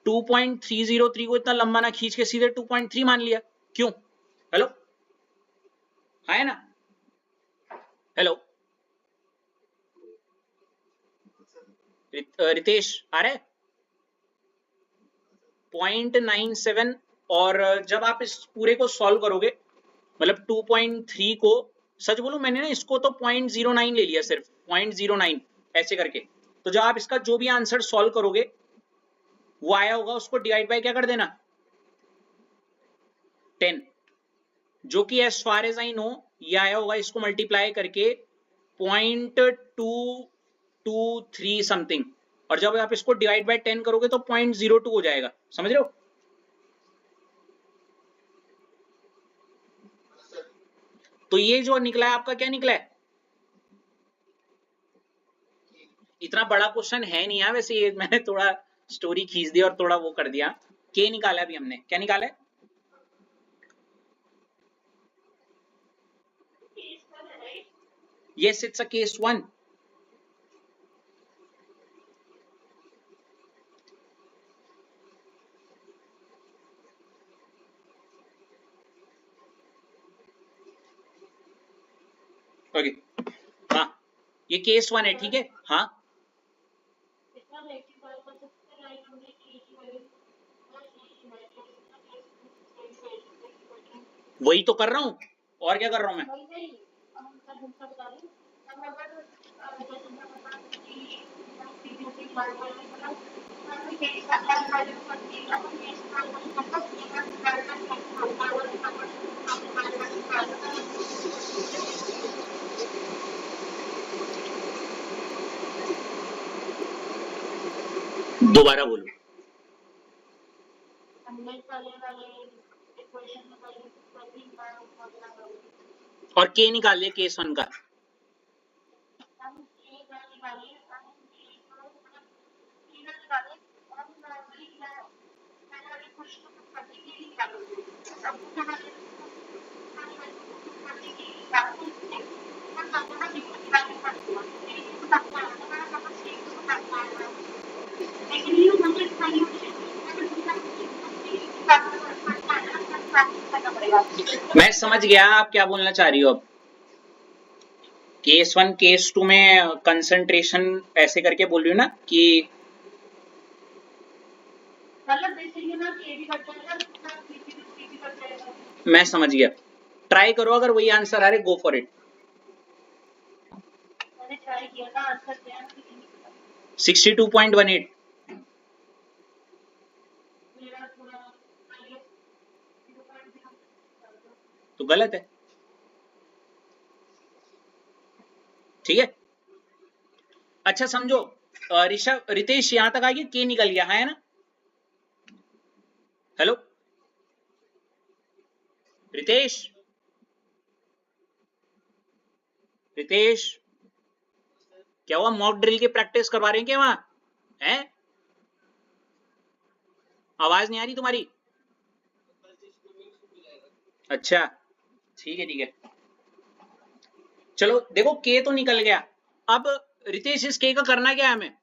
2.303 को इतना लंबा ना खींच के सीधे 2.3 मान लिया। क्यों? हेलो, है ना? हेलो रितेश, आ रहा है? 0.97, और जब आप इस पूरे को सॉल्व करोगे, मतलब 2.3 को, सच बोलूं मैंने ना इसको तो 0.09 ले लिया, सिर्फ 0.09 ऐसे करके। तो जब आप इसका जो भी आंसर सॉल्व करोगे वो आया होगा, उसको डिवाइड बाय क्या कर देना, 10, जो कि as far as I know ये आया होगा, इसको मल्टीप्लाई करके 0.223 समथिंग, और जब आप इसको डिवाइड बाय 10 करोगे तो 0.02 हो जाएगा। समझ रहे हो? तो ये जो निकला है आपका, क्या निकला है? इतना बड़ा क्वेश्चन है नहीं है वैसे, ये मैंने थोड़ा स्टोरी खींच दी और थोड़ा वो कर दिया। के निकाला अभी हमने, क्या निकाला है? Yes, it's a case 1। Okay, हाँ ये केस 1 है, ठीक है? हाँ वही तो कर रहा हूँ, और क्या कर रहा हूँ मैं? दोबारा बोलो। और के निकाल लिया केस 1 का। मैं समझ गया आप क्या बोलना चाह रही हो। अब केस 1 केस 2 में कंसंट्रेशन ऐसे करके बोल रही हूँ ना कि मैं समझ गया। ट्राई करो, अगर वही आंसर आ रहे गो फॉर इट। 62.18 तो गलत है, ठीक है? अच्छा समझो, ऋषभ, रितेश यहां तक आ गया, के निकल गया, है ना? हेलो रितेश, रितेश क्या हुआ? मॉक ड्रिल की प्रैक्टिस करवा रहे हैं क्या वहां? हैं? आवाज नहीं आ रही तुम्हारी। अच्छा ठीक है, ठीक है। चलो देखो, के तो निकल गया। अब रितेश इस के का करना क्या है हमें?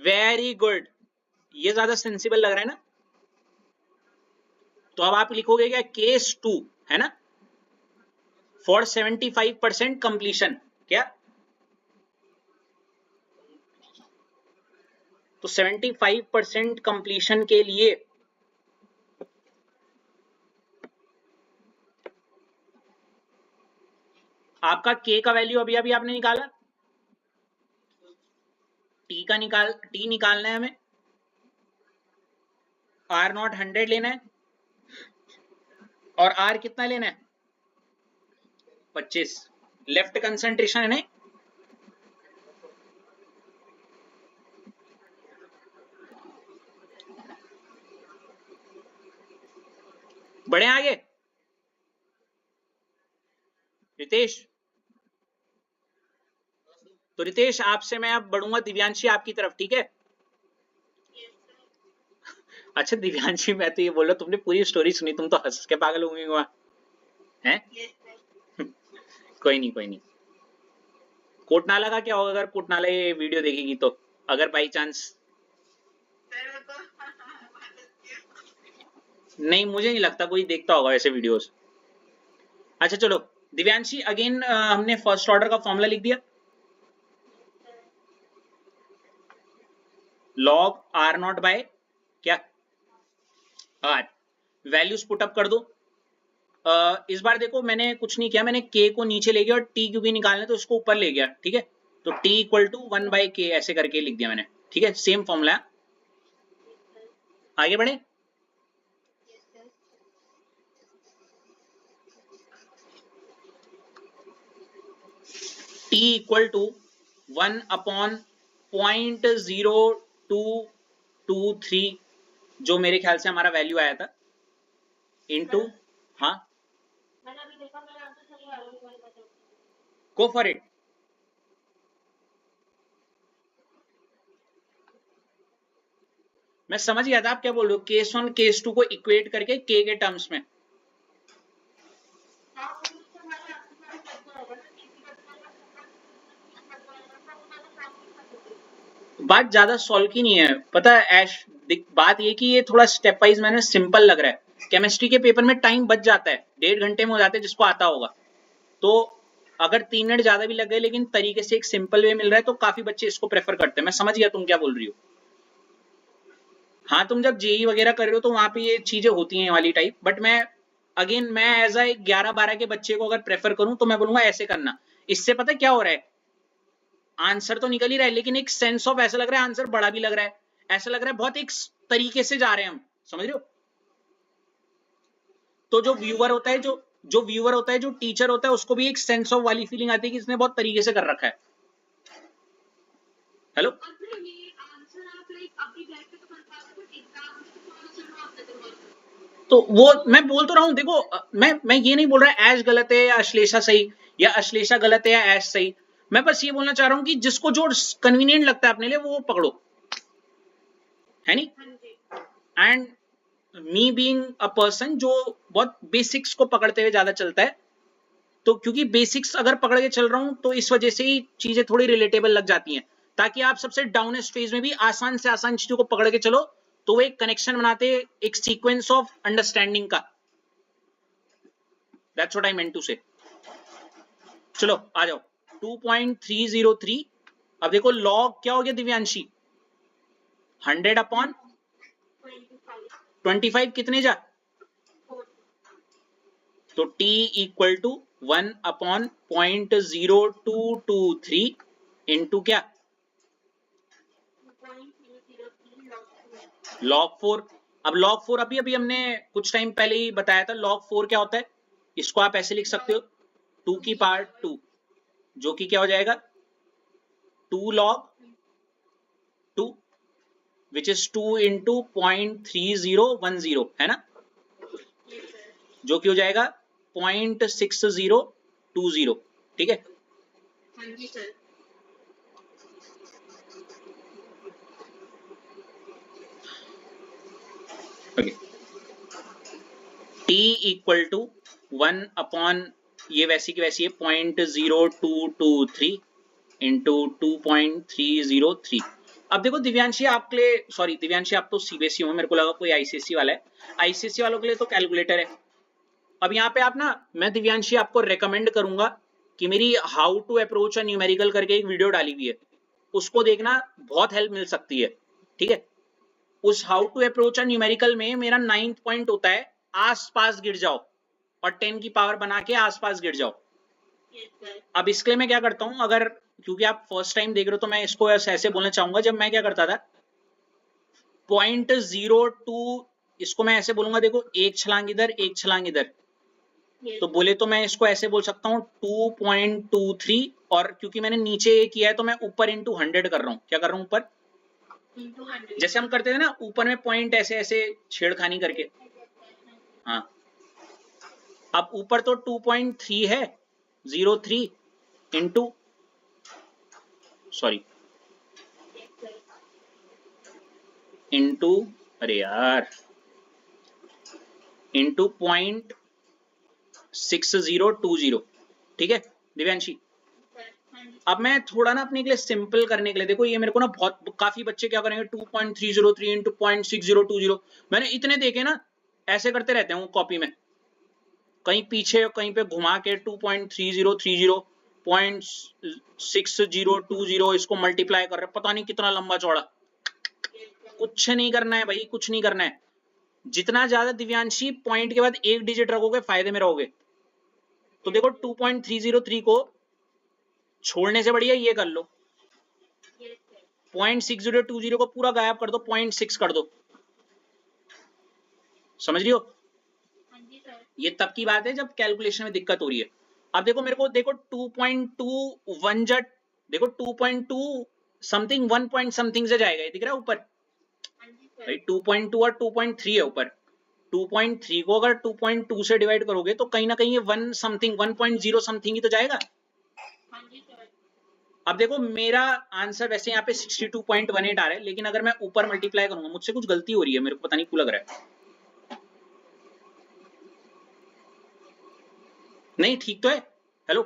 वेरी गुड, ये ज्यादा सेंसिबल लग रहा है ना? तो अब आप लिखोगे क्या, केस 2, है ना, फॉर 75% कंप्लीशन। क्या? तो 75% कंप्लीशन के लिए आपका के का वैल्यू अभी अभी आपने निकाला, टी निकालना है हमें। आर नॉट 100 लेना है और आर कितना लेना है 25। लेफ्ट कंसंट्रेशन है नहीं, बढ़े आगे रितेश। तो रितेश आपसे मैं अब बढ़ूंगा दिव्यांशी आपकी तरफ, ठीक है। अच्छा दिव्यांशी, मैं तो ये बोल रहा तुमने पूरी स्टोरी सुनी, तुम तो हंस के पागल होंगे वहां हैं। कोई नहीं कोई नहीं। कोटनाला का क्या होगा अगर कोटनाला ये वीडियो देखेगी तो, अगर बाई चांस। नहीं मुझे नहीं लगता कोई देखता होगा ऐसे वीडियोस। अच्छा चलो दिव्यांशी अगेन हमने फर्स्ट ऑर्डर का फॉर्मूला लिख दिया, लॉग आर नॉट बाय क्या आर, वैल्यूज पुट अप कर दो। इस बार देखो मैंने कुछ नहीं किया, मैंने k को नीचे ले गया और t क्योंकि निकालना तो उसको ऊपर ले गया, ठीक है। तो t इक्वल टू 1/k ऐसे करके लिख दिया मैंने, ठीक है। सेम फॉर्मूला, आगे बढ़े। t इक्वल टू 1/0.0223 जो मेरे ख्याल से हमारा वैल्यू आया था इनटू, हाँ गो फॉर इट। मैं समझ गया था आप क्या बोल रहे हो, केस 1 केस 2 को इक्वेट करके k के टर्म्स में। बात ज्यादा सॉल्व की नहीं है, पता है ऐश, बात ये कि ये थोड़ा स्टेप वाइज मैंने सिंपल लग रहा है। केमिस्ट्री के पेपर में टाइम बच जाता है, 1.5 घंटे में हो जाते हैं जिसको आता होगा। तो अगर 3 मिनट ज्यादा भी लग गए लेकिन तरीके से एक सिंपल वे मिल रहा है तो काफी बच्चे इसको प्रेफर करते हैं। मैं समझ गया तुम क्या बोल रही हो। हाँ तुम जब जेई वगैरह कर रहे हो तो वहां पे ये चीजें होती हैं वाली टाइप, बट मैं अगेन मैं एज अ 11-12 के बच्चे को अगर प्रेफर करूं तो मैं बोलूंगा ऐसे करना। इससे पता क्या हो रहा है, आंसर तो निकल ही रहा है लेकिन एक सेंस ऑफ ऐसा लग रहा है आंसर बड़ा भी लग रहा है, ऐसा लग रहा है बहुत एक तरीके से जा रहे हैं हम, समझ रहे हो। तो जो व्यूअर होता है, जो व्यूअर होता है, जो टीचर होता है, उसको भी एक सेंस ऑफ वाली फीलिंग आती है कि इसने बहुत तरीके से कर रखा है। हेलो तो वो मैं बोल तो रहा हूं, देखो मैं ये नहीं बोल रहा ऐश गलत है या अश्लेषा सही, या अश्लेषा गलत है या ऐश सही। मैं बस ये बोलना चाह रहा हूं कि जिसको जो कन्वीनियंट लगता है अपने लिए वो पकड़ो, है नहीं। And me being a person जो बहुत बेसिक्स को पकड़ते हुए ज्यादा चलता है, तो क्योंकि बेसिक्स अगर पकड़ के चल रहा हूं तो इस वजह से ही चीजें थोड़ी रिलेटेबल लग जाती हैं, ताकि आप सबसे डाउनेस्ट फेज में भी आसान से आसान चीजों को पकड़ के चलो तो वो एक कनेक्शन बनाते, एक सीक्वेंस ऑफ अंडरस्टैंडिंग का। That's what I meant to say. चलो आ जाओ 2.303। अब देखो लॉग क्या हो गया दिव्यांशी, 100/25 कितने जा, तो t इक्वल टू 1/0.0223 इंटू क्या log 4। अब log 4 अभी अभी हमने कुछ टाइम पहले ही बताया था, log 4 क्या होता है, इसको आप ऐसे लिख सकते हो 2 की पावर 2, जो कि क्या हो जाएगा 2 log 2 विच इज 2 इंटू 0.3010, है ना, जो कि हो जाएगा 0.6020, ठीक है। t इक्वल टू 1 ये वैसी की वैसी है 0.0223 इंटू 2.303। अब देखो दिव्यांशी आपके लिए, सॉरी दिव्यांशी आप तो सीबीएसई हो, मेरे को लगा कोई आईसीएसई वाला है, आईसीएसई वालों के लिए तो कैलकुलेटर है। अब यहाँ पे आप ना, मैं दिव्यांशी आपको रेकमेंड करूंगा कि मेरी how to approach a numerical करके एक वीडियो डाली हुई है, उसको देखना, बहुत हेल्प मिल सकती है, ठीक है। उस how to approach a numerical में मेरा 9th पॉइंट होता है आसपास गिर जाओ, और 10 की पावर बना के आसपास गिर जाओ। अब इसके लिए मैं क्या करता हूं, अगर क्योंकि आप फर्स्ट टाइम देख रहे हो तो मैं इसको ऐसे बोलना चाहूंगा, जब मैं क्या करता था 0.02 इसको मैं ऐसे बोलूंगा, देखो एक छलांग इधर एक छलांग इधर, तो बोले तो मैं इसको ऐसे बोल सकता हूँ 2.23, और क्योंकि मैंने नीचे ये किया है तो मैं ऊपर इंटू 100 कर रहा हूँ। क्या कर रहा हूँ ऊपर? जैसे हम करते थे ना ऊपर में पॉइंट ऐसे ऐसे छेड़खानी करके। हाँ, अब ऊपर तो 2.3 है, 03 इंटू, सॉरी इंटू, अरे यार, इंटू 0.6020। ठीक है दिव्यांशी? अब मैं थोड़ा ना अपने के लिए सिंपल करने के लिए, देखो ये मेरे को ना बहुत, काफी बच्चे क्या करेंगे 2.303 इंटू 0.6020, मैंने इतने देखे ना ऐसे करते रहते हैं वो कॉपी में, कहीं पीछे कहीं पे घुमा के 2.3030 0.6020 इसको मल्टीप्लाई कर रहे, पता नहीं कितना लंबा चौड़ा। कुछ नहीं करना है भाई, कुछ नहीं करना है। जितना ज्यादा दिव्यांशी पॉइंट के बाद एक डिजिट रखोगे फायदे में रहोगे। तो देखो 2.303 को छोड़ने से बढ़िया ये कर लो, 0.6020 को पूरा गायब कर दो, 0.6 कर दो। समझ रही हो? ये तब की बात है जब कैलकुलेशन में दिक्कत हो रही है। अब देखो मेरे को, देखो 2.21 जट, देखो 2.2 समथिंग 1 पॉइंट समथिंग से जाएगा, ये दिख रहा है ऊपर भाई, 2.2 और 2.3 है ऊपर। 2.3 को अगर 2.2 से डिवाइड करोगे तो कहीं ना कहीं ये 1 समथिंग 1.0 समथिंग ही तो जाएगा। अब देखो मेरा आंसर वैसे यहाँ पे 62.18 आ रहा है, लेकिन अगर मैं ऊपर मल्टीप्लाई करूंगा, मुझसे कुछ गलती हो रही है, मेरे को पता नहीं क्यों लग रहा है। नहीं ठीक तो है, हेलो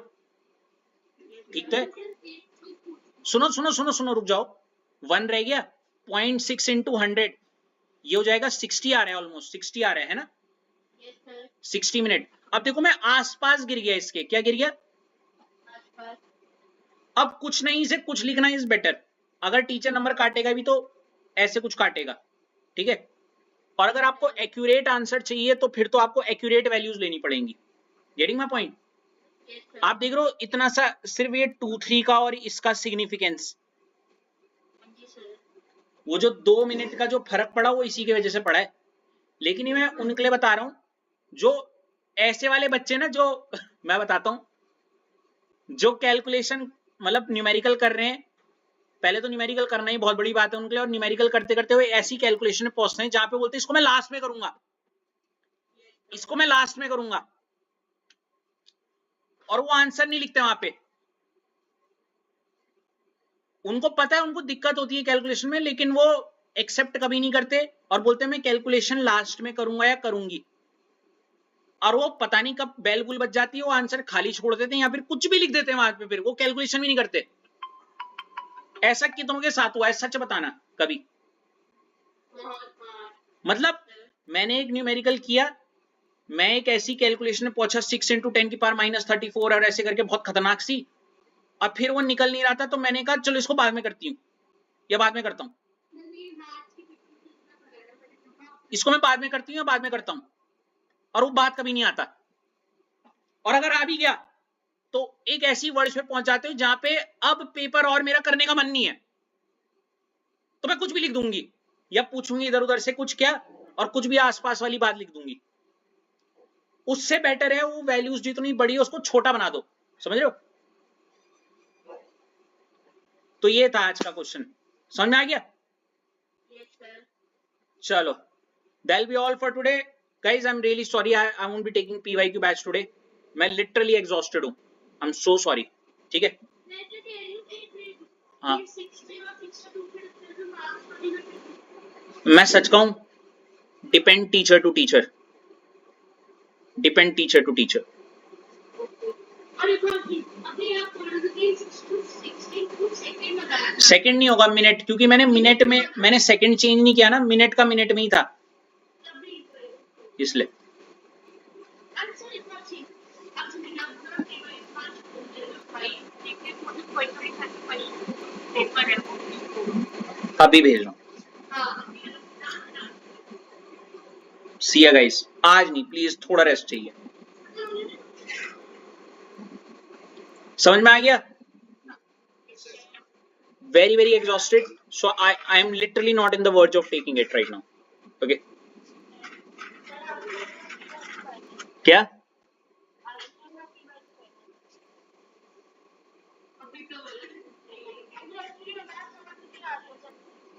ठीक तो है। सुनो सुनो सुनो सुनो, रुक जाओ, 1 रह गया, 0.6 इंटू 100 ये हो जाएगा 60 आ रहा है, ऑलमोस्ट 60 आ रहा है ना? 60 मिनट। अब देखो मैं आसपास गिर गया इसके, क्या गिर गया? अब कुछ नहीं से कुछ लिखना इज बेटर। अगर टीचर नंबर काटेगा भी तो ऐसे कुछ काटेगा, ठीक है? और अगर आपको एक्यूरेट आंसर चाहिए तो फिर तो आपको एक्यूरेट वैल्यूज लेनी पड़ेंगी। Getting my point? आप देख रहे हो इतना सा सिर्फ ये 2-3 का और इसका सिग्निफिकेंस, वो जो 2 मिनट का जो फर्क पड़ा वो इसी की वजह से पड़ा है। लेकिन ये मैं उनके लिए बता रहा हूं जो ऐसे वाले बच्चे ना, जो मैं बताता हूं जो कैलकुलेशन मतलब न्यूमेरिकल कर रहे हैं, पहले तो न्यूमेरिकल करना ही बहुत बड़ी बात है उनके लिए, और न्यूमेरिकल करते करते हुए ऐसी कैलकुलेशन में पहुंचते हैं जहां पे बोलते हैं इसको मैं लास्ट में करूंगा, इसको मैं लास्ट में करूंगा, और वो आंसर नहीं लिखते वहां पे। उनको पता है उनको दिक्कत होती है कैलकुलेशन में, लेकिन वो एक्सेप्ट कभी नहीं करते और बोलते हैं मैं कैलकुलेशन लास्ट में करूंगा या करूंगी, और वो पता नहीं कब बेल बुल बज जाती है, वो आंसर खाली छोड़ देते हैं या फिर कुछ भी लिख देते हैं वहां पे, फिर वो कैलकुलेशन भी नहीं करते। ऐसा कितनों के साथ हुआ है, सच बताना कभी? मतलब मैंने एक न्यूमेरिकल किया, मैं एक ऐसी कैलकुलेशन में पहुंचा 6 इंटू 10 की पावर -34 और ऐसे करके बहुत खतरनाक सी, अब फिर वो निकल नहीं रहा था, तो मैंने कहा चलो इसको बाद में करती हूँ, या बाद में करता हूँ, इसको मैं बाद में करती हूँ या बाद में करता हूँ, और वो बात कभी नहीं आता। और अगर आ भी गया तो एक ऐसी वर्ड पे पहुंच जाते हो जहां पे अब पेपर और मेरा करने का मन नहीं है, तो मैं कुछ भी लिख दूंगी या पूछूंगी इधर उधर से कुछ क्या, और कुछ भी आसपास वाली बात लिख दूंगी। उससे बेटर है वो वैल्यूज जितनी बड़ी है उसको छोटा बना दो। समझ रहे हो? तो ये था आज का क्वेश्चन, समझ में आ गया? चलो, that'll be all for today guys. I'm really sorry I won't be taking PYQ batch today. मैं literally exhausted हूँ, I'm so sorry. ठीक है? हाँ, मैं सच कहूँ, depend teacher to teacher, depend teacher to teacher. Second नहीं होगा, मिनट, क्योंकि मैंने मिनट में, मैंने सेकंड चेंज नहीं किया ना, मिनट का मिनट में ही था इसलिए। अभी भेज रहा हूँ। सी या गाइस, आज नहीं प्लीज, थोड़ा रेस्ट चाहिए। समझ में आ गया? Very very exhausted, so I am literally not in the verge of taking it right now. Okay, क्या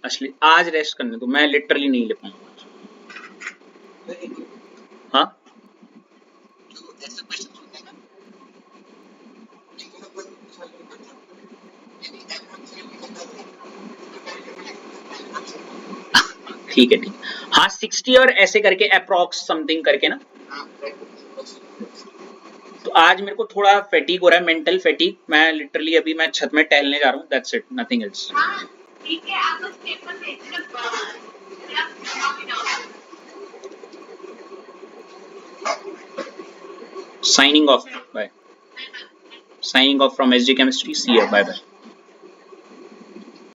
असली आज रेस्ट करने दो, मैं लिटरली नहीं ले पाऊंगा। हाँ ठीक है ठीक है। हाँ 60 और ऐसे करके अप्रॉक्स समथिंग करके ना। तो आज मेरे को थोड़ा फैटीग हो रहा है, मेंटल फैटीग। मैं लिटरली अभी मैं छत में टहलने जा रहा हूँ, दैट्स इट, नथिंग एल्स। ठीक है, आप बस पेपर भेजना, signing off, bye, signing off from SG Chemistry, see you, bye bye.